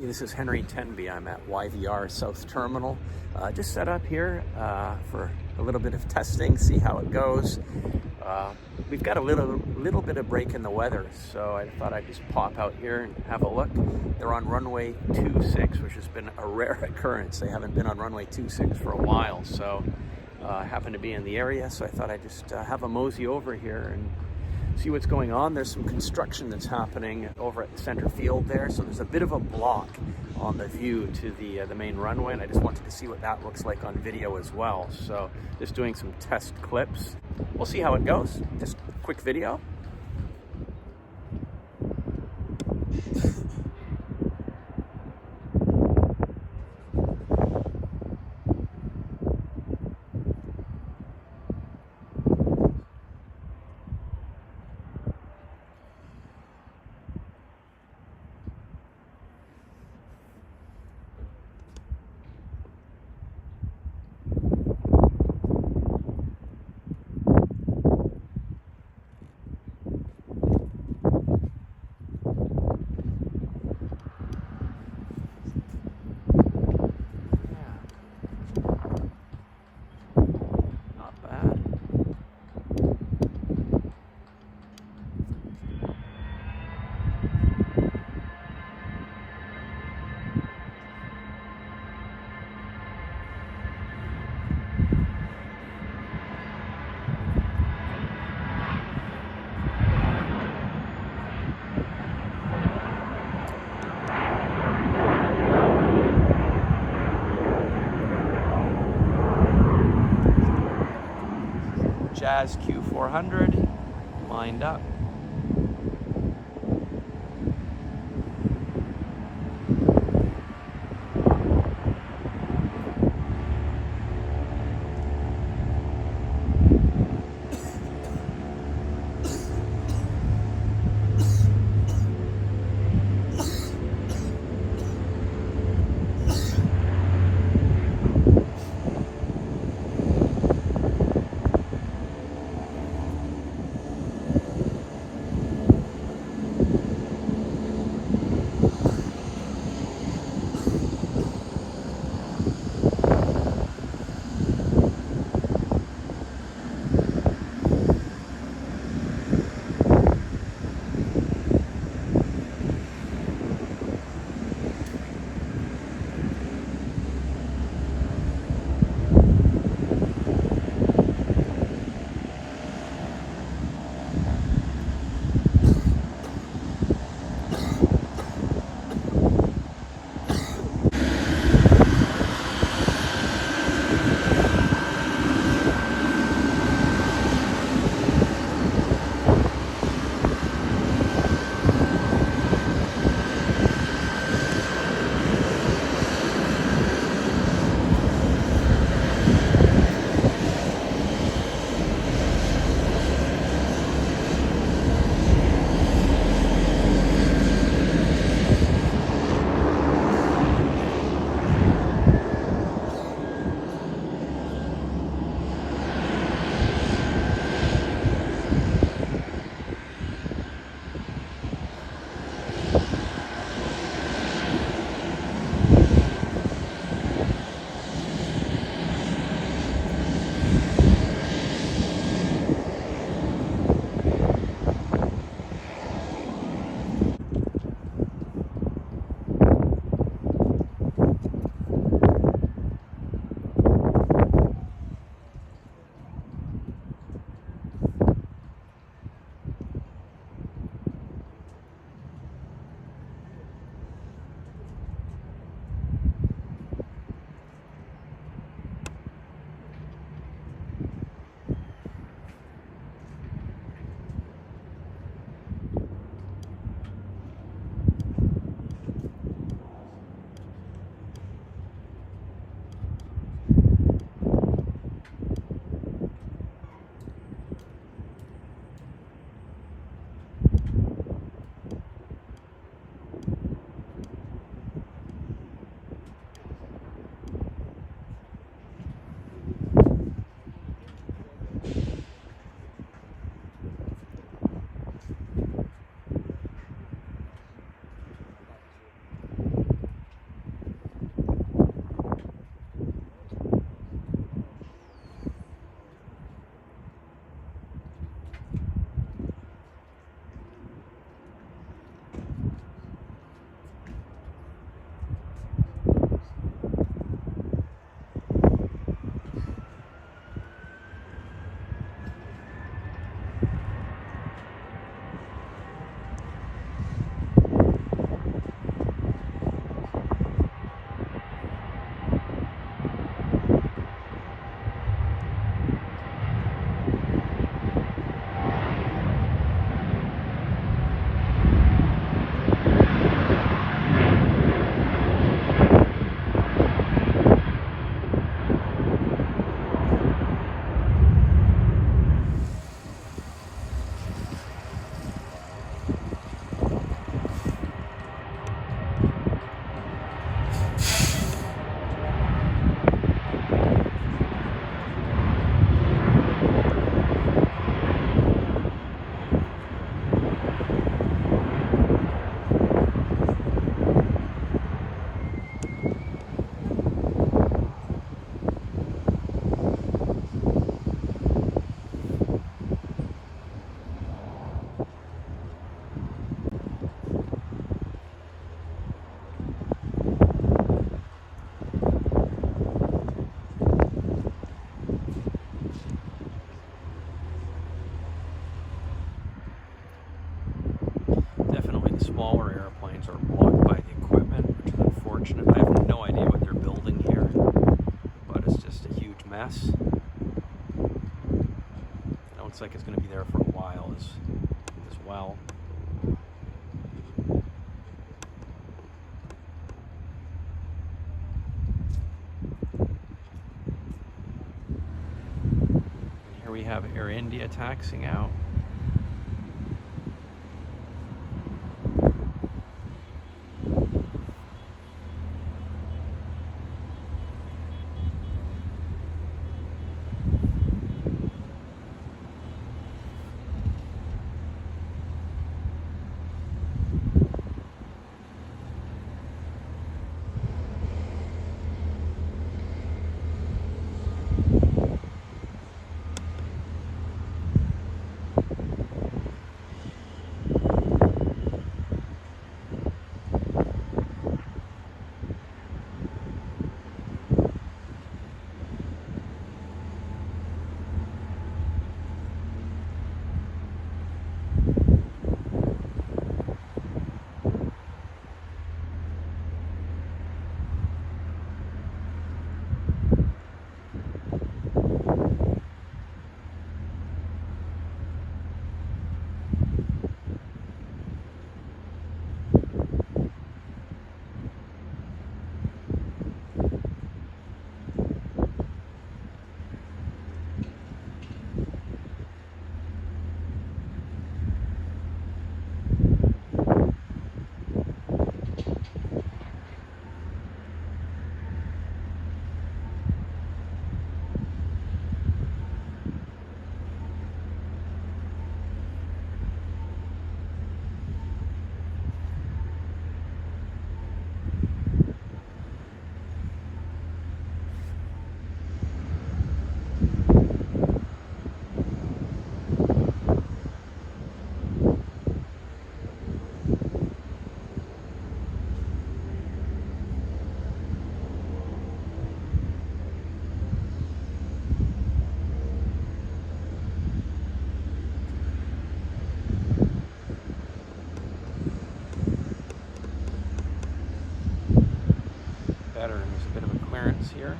This is Henry Tenby. I'm at YVR South Terminal. Just set up here for a little bit of testing, see how it goes. We've got a little bit of break in the weather, so I thought I'd just pop out here and have a look. They're on runway 26, which has been a rare occurrence. They haven't been on runway 26 for a while, so I happen to be in the area, so I thought I'd just have a mosey over here and see what's going on. There's some construction that's happening over at the center field there, so there's a bit of a block on the view to the main runway, and I just wanted to see what that looks like on video as well. So just doing some test clips. We'll see how it goes. Just a quick video. Jazz Q400 lined up. gas. It looks like it's going to be there for a while as well. And here we have Air India taxiing out. Better, there's a bit of a clearance here.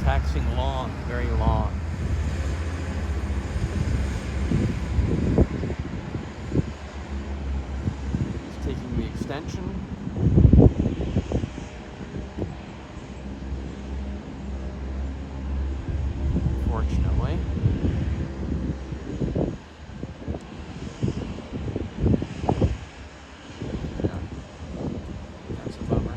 Taxing long, very long. He's taking the extension. Fortunately. Yeah. That's a bummer.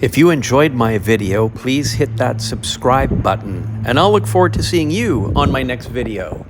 If you enjoyed my video, please hit that subscribe button, and I'll look forward to seeing you on my next video.